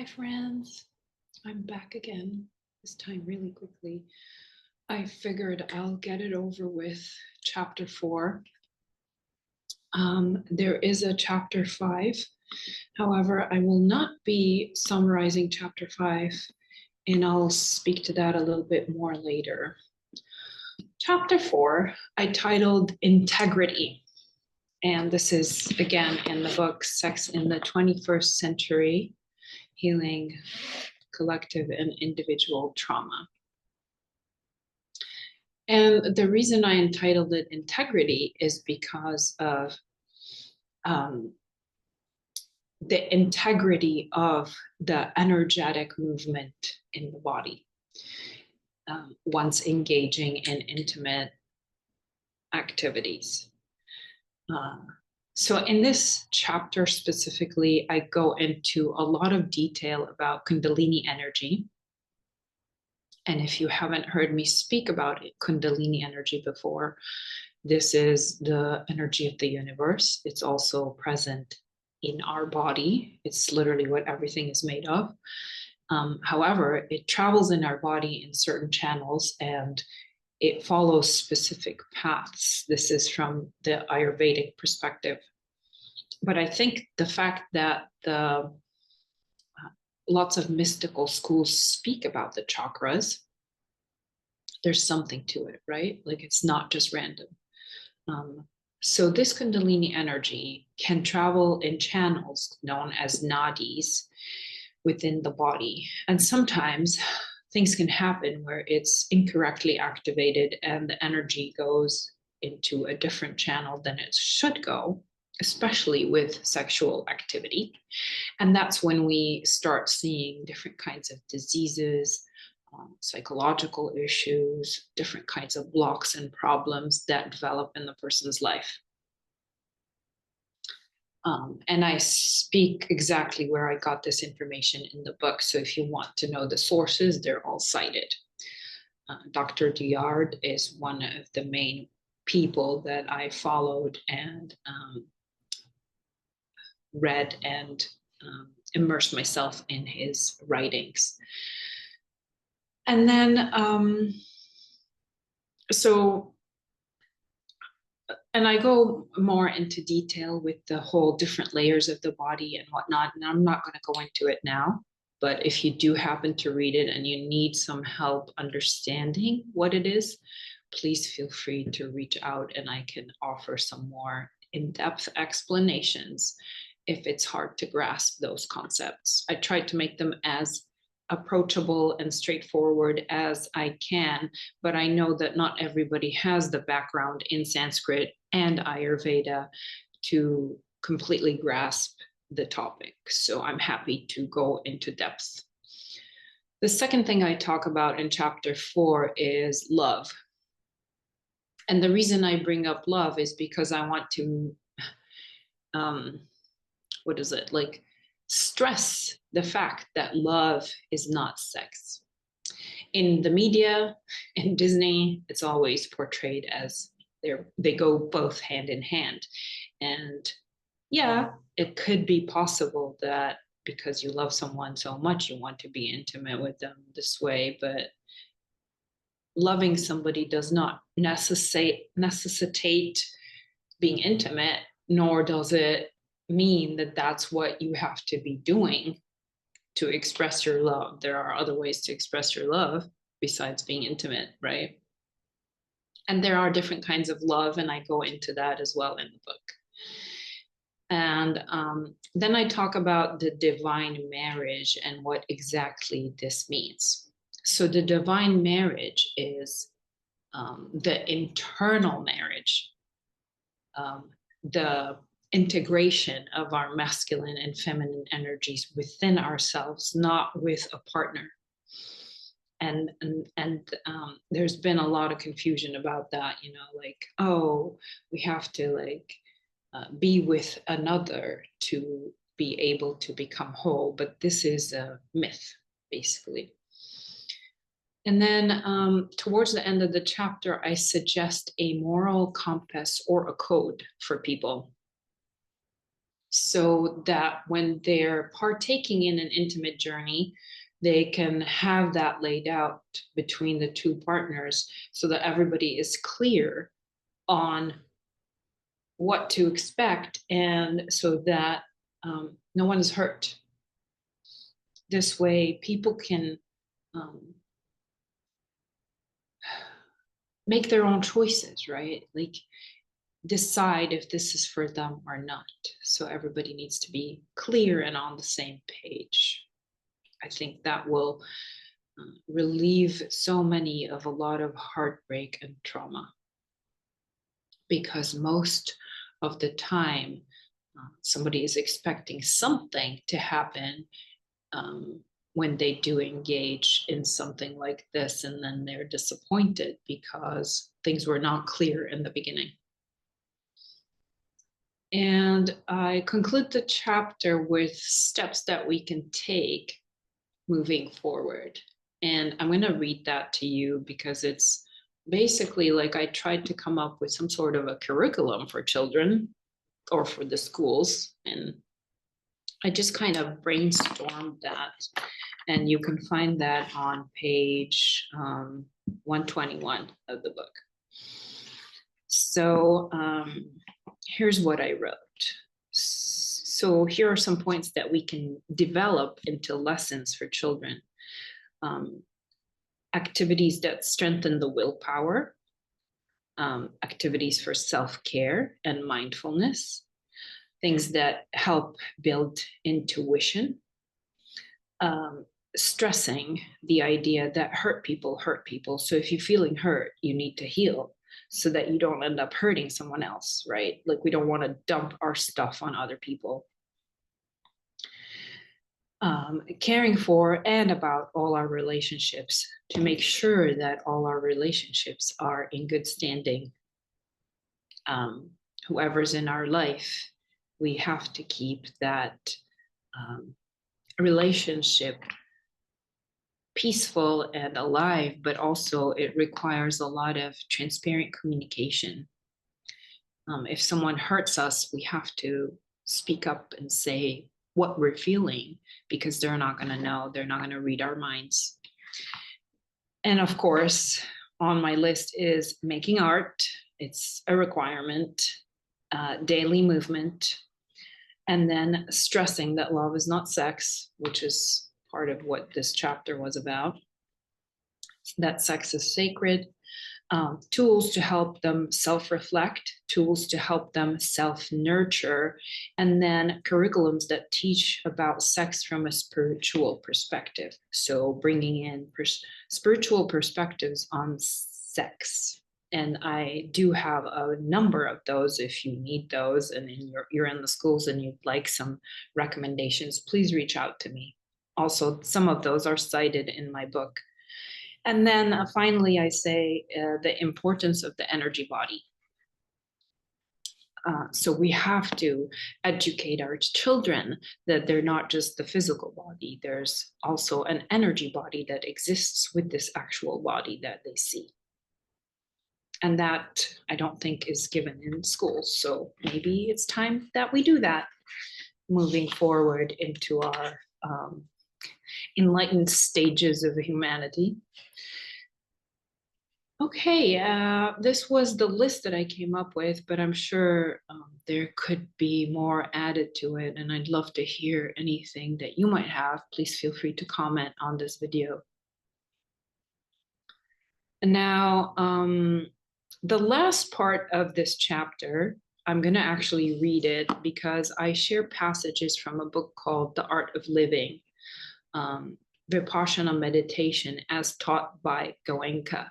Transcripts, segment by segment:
Hi friends, I'm back again, this time really quickly. I figured I'll get it over with chapter 4. There is a chapter 5. However, I will not be summarizing chapter 5, and I'll speak to that a little bit more later. Chapter 4, I titled Integrity. And this is, again, in the book, Sex in the 21st Century, Healing Collective and Individual Trauma. And the reason I entitled it Integrity is because of the integrity of the energetic movement in the body once engaging in intimate activities. So in this chapter specifically, I go into a lot of detail about Kundalini energy. And if you haven't heard me speak about Kundalini energy before, this is the energy of the universe. It's also present in our body. It's literally what everything is made of. However, it travels in our body in certain channels and it follows specific paths. This is from the Ayurvedic perspective. But I think the fact that lots of mystical schools speak about the chakras, there's something to it, right? Like it's not just random. So this Kundalini energy can travel in channels known as nadis within the body. And sometimes things can happen where it's incorrectly activated and the energy goes into a different channel than it should go, especially with sexual activity. And that's when we start seeing different kinds of diseases, psychological issues, different kinds of blocks and problems that develop in the person's life. And I speak exactly where I got this information in the book. So if you want to know the sources, they're all cited. Dr. Diard is one of the main people that I followed and read and immersed myself in his writings. And then, and I go more into detail with the whole different layers of the body and whatnot, and I'm not going to go into it now. But if you do happen to read it and you need some help understanding what it is, please feel free to reach out and I can offer some more in-depth explanations if it's hard to grasp those concepts. I tried to make them as approachable and straightforward as I can, but I know that not everybody has the background in Sanskrit and Ayurveda to completely grasp the topic. So I'm happy to go into depth. The second thing I talk about in chapter 4 is love. And the reason I bring up love is because I want to, stress the fact that love is not sex. In the media, in Disney, it's always portrayed as they go both hand in hand. And yeah, it could be possible that because you love someone so much, you want to be intimate with them this way, but loving somebody does not necessitate being intimate, nor does it mean that that's what you have to be doing to express your love. There are other ways to express your love besides being intimate, right? And there are different kinds of love, and I go into that as well in the book. And then I talk about the divine marriage and what exactly this means. So the divine marriage is the internal marriage, the integration of our masculine and feminine energies within ourselves, not with a partner. And there's been a lot of confusion about that, you know, like, oh, we have to be with another to be able to become whole, but this is a myth, basically. And then towards the end of the chapter, I suggest a moral compass or a code for people. so that when they're partaking in an intimate journey, they can have that laid out between the two partners so that everybody is clear on what to expect, and so that no one is hurt. This way, people can make their own choices, right? Like decide if this is for them or not. So everybody needs to be clear and on the same page. I think that will relieve so many of a lot of heartbreak and trauma, because most of the time somebody is expecting something to happen when they do engage in something like this, and then they're disappointed because things were not clear in the beginning. And I conclude the chapter with steps that we can take moving forward. And I'm going to read that to you because it's basically like I tried to come up with some sort of a curriculum for children or for the schools. And I just kind of brainstormed that. And you can find that on page 121 of the book. So here's what I wrote. So here are some points that we can develop into lessons for children. Activities that strengthen the willpower, activities for self-care and mindfulness, things that help build intuition, stressing the idea that hurt people. So if you're feeling hurt, you need to heal so that you don't end up hurting someone else, right? Like we don't want to dump our stuff on other people. Caring for and about all our relationships to make sure that all our relationships are in good standing. Whoever's in our life, we have to keep that relationship peaceful and alive, but also it requires a lot of transparent communication. If someone hurts us, we have to speak up and say what we're feeling, because they're not going to know, they're not going to read our minds. And of course, on my list is making art. It's a requirement, daily movement, and then stressing that love is not sex, which is part of what this chapter was about, that sex is sacred, tools to help them self-reflect, tools to help them self-nurture, and then curriculums that teach about sex from a spiritual perspective. So bringing in spiritual perspectives on sex. And I do have a number of those if you need those, and you're in the schools and you'd like some recommendations, please reach out to me. Also, some of those are cited in my book. And then finally, I say the importance of the energy body. So we have to educate our children that they're not just the physical body. There's also an energy body that exists with this actual body that they see. And that I don't think is given in schools. So maybe it's time that we do that moving forward into our enlightened stages of humanity. Okay, this was the list that I came up with, but I'm sure there could be more added to it, and I'd love to hear anything that you might have. Please feel free to comment on this video. And now, the last part of this chapter, I'm going to actually read it because I share passages from a book called The Art of Living, Vipassana Meditation as taught by Goenka.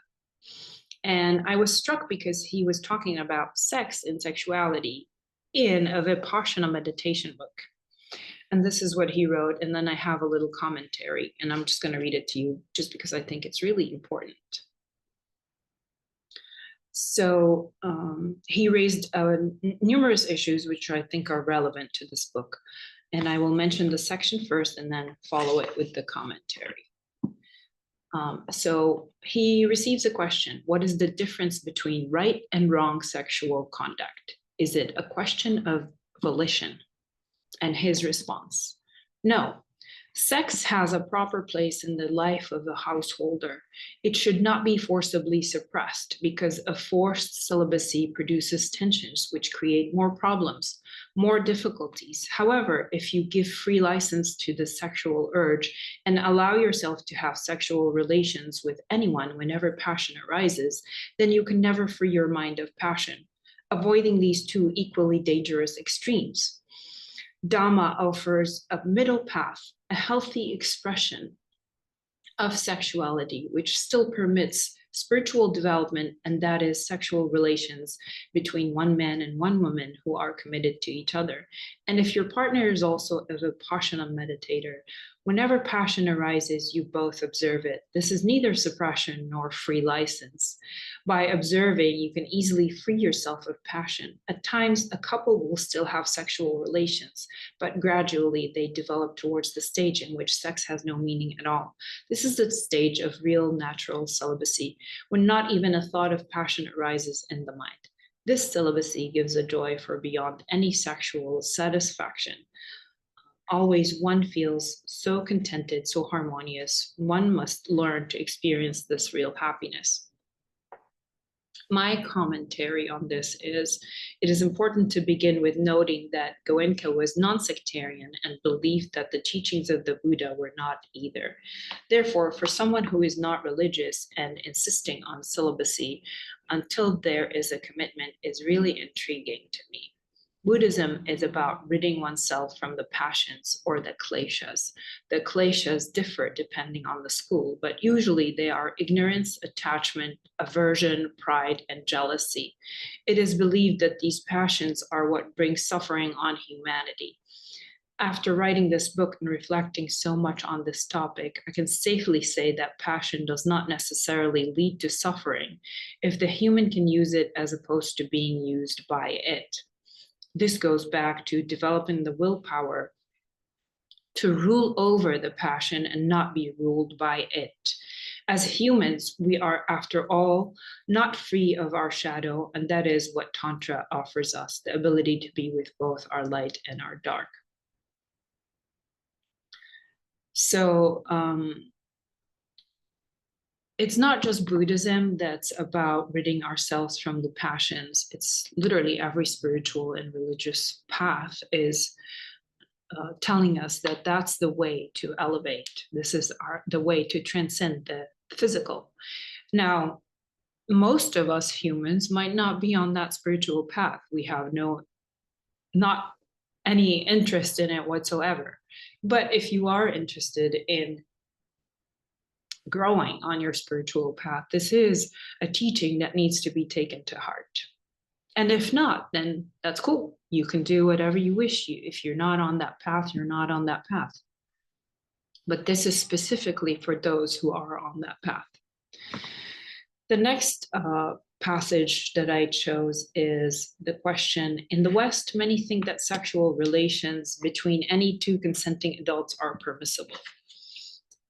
And I was struck because he was talking about sex and sexuality in a Vipassana meditation book. And this is what he wrote. And then I have a little commentary, and I'm just going to read it to you just because I think it's really important. So he raised numerous issues which I think are relevant to this book. And I will mention the section first and then follow it with the commentary. So he receives a question: what is the difference between right and wrong sexual conduct? Is it a question of volition? And his response, no. Sex has a proper place in the life of a householder. It should not be forcibly suppressed because a forced celibacy produces tensions which create more problems, more difficulties. However, if you give free license to the sexual urge and allow yourself to have sexual relations with anyone whenever passion arises, then you can never free your mind of passion, avoiding these two equally dangerous extremes. Dhamma offers a middle path, a healthy expression of sexuality, which still permits spiritual development, and that is sexual relations between one man and one woman who are committed to each other. And if your partner is also a Vipassana meditator, whenever passion arises, you both observe it. This is neither suppression nor free license. By observing, you can easily free yourself of passion. At times, a couple will still have sexual relations, but gradually they develop towards the stage in which sex has no meaning at all. This is the stage of real natural celibacy, when not even a thought of passion arises in the mind. This celibacy gives a joy for beyond any sexual satisfaction. Always one feels so contented, so harmonious. One must learn to experience this real happiness. My commentary on this is, it is important to begin with noting that Goenka was non-sectarian and believed that the teachings of the Buddha were not either. Therefore, for someone who is not religious and insisting on celibacy until there is a commitment is really intriguing to me. Buddhism is about ridding oneself from the passions or the kleshas. The kleshas differ depending on the school, but usually they are ignorance, attachment, aversion, pride, and jealousy. It is believed that these passions are what bring suffering on humanity. After writing this book and reflecting so much on this topic, I can safely say that passion does not necessarily lead to suffering if the human can use it as opposed to being used by it. This goes back to developing the willpower to rule over the passion and not be ruled by it. As humans, we are, after all, not free of our shadow, and that is what Tantra offers us, the ability to be with both our light and our dark. So it's not just Buddhism that's about ridding ourselves from the passions. It's literally every spiritual and religious path is telling us that that's the way to elevate. This is the way to transcend the physical. Now, most of us humans might not be on that spiritual path. We have not any interest in it whatsoever. But if you are interested in growing on your spiritual path, this is a teaching that needs to be taken to heart. And if not, then that's cool. You can do whatever you wish. If you're not on that path, you're not on that path. But this is specifically for those who are on that path. The next passage that I chose is the question, in the West, many think that sexual relations between any two consenting adults are permissible.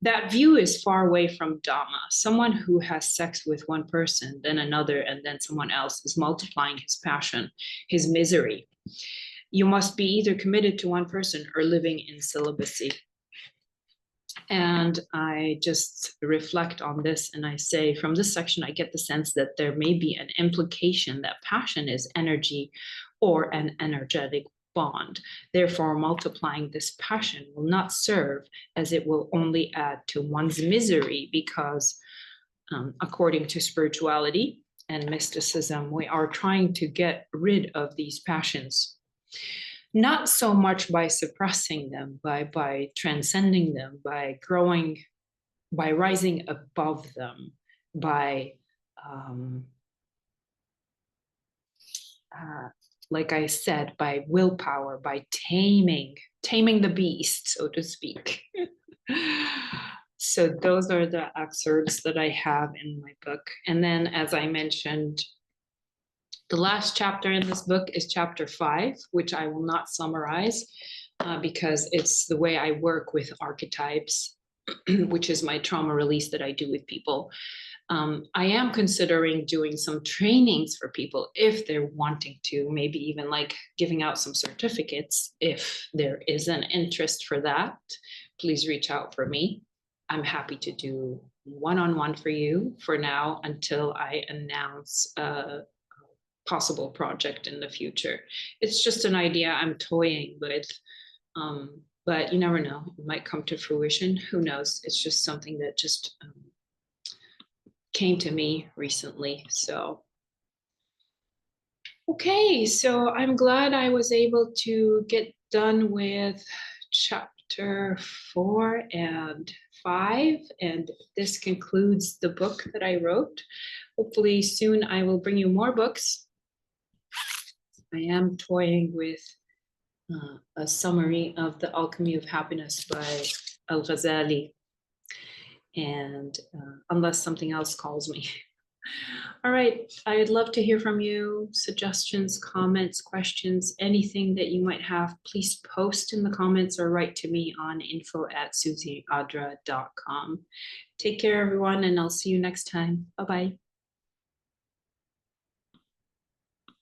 That view is far away from Dhamma. Someone who has sex with one person, then another, and then someone else is multiplying his passion, his misery. You must be either committed to one person or living in celibacy. And I just reflect on this and I say, from this section, I get the sense that there may be an implication that passion is energy or an energetic bond. Therefore, multiplying this passion will not serve, as it will only add to one's misery, because according to spirituality and mysticism, we are trying to get rid of these passions. Not so much by suppressing them, by transcending them, by growing, by rising above them, by like I said, by willpower, by taming the beast, so to speak. So those are the excerpts that I have in my book. And then, as I mentioned, the last chapter in this book is chapter 5, which I will not summarize because it's the way I work with ArtKeyTypes, which is my trauma release that I do with people. I am considering doing some trainings for people if they're wanting to, maybe even like giving out some certificates. If there is an interest for that, please reach out for me. I'm happy to do one-on-one for you for now until I announce a possible project in the future. It's just an idea I'm toying with, but you never know. It might come to fruition. Who knows? It's just something that just came to me recently. So, okay, so I'm glad I was able to get done with chapter 4 and 5, and this concludes the book that I wrote. Hopefully soon I will bring you more books. I am toying with a summary of The Alchemy of Happiness by Al-Ghazali, and unless something else calls me. All right, I'd love to hear from you. Suggestions, comments, questions, anything that you might have, please post in the comments or write to me on info@susieadra.com. Take care, everyone, and I'll see you next time. Bye-bye.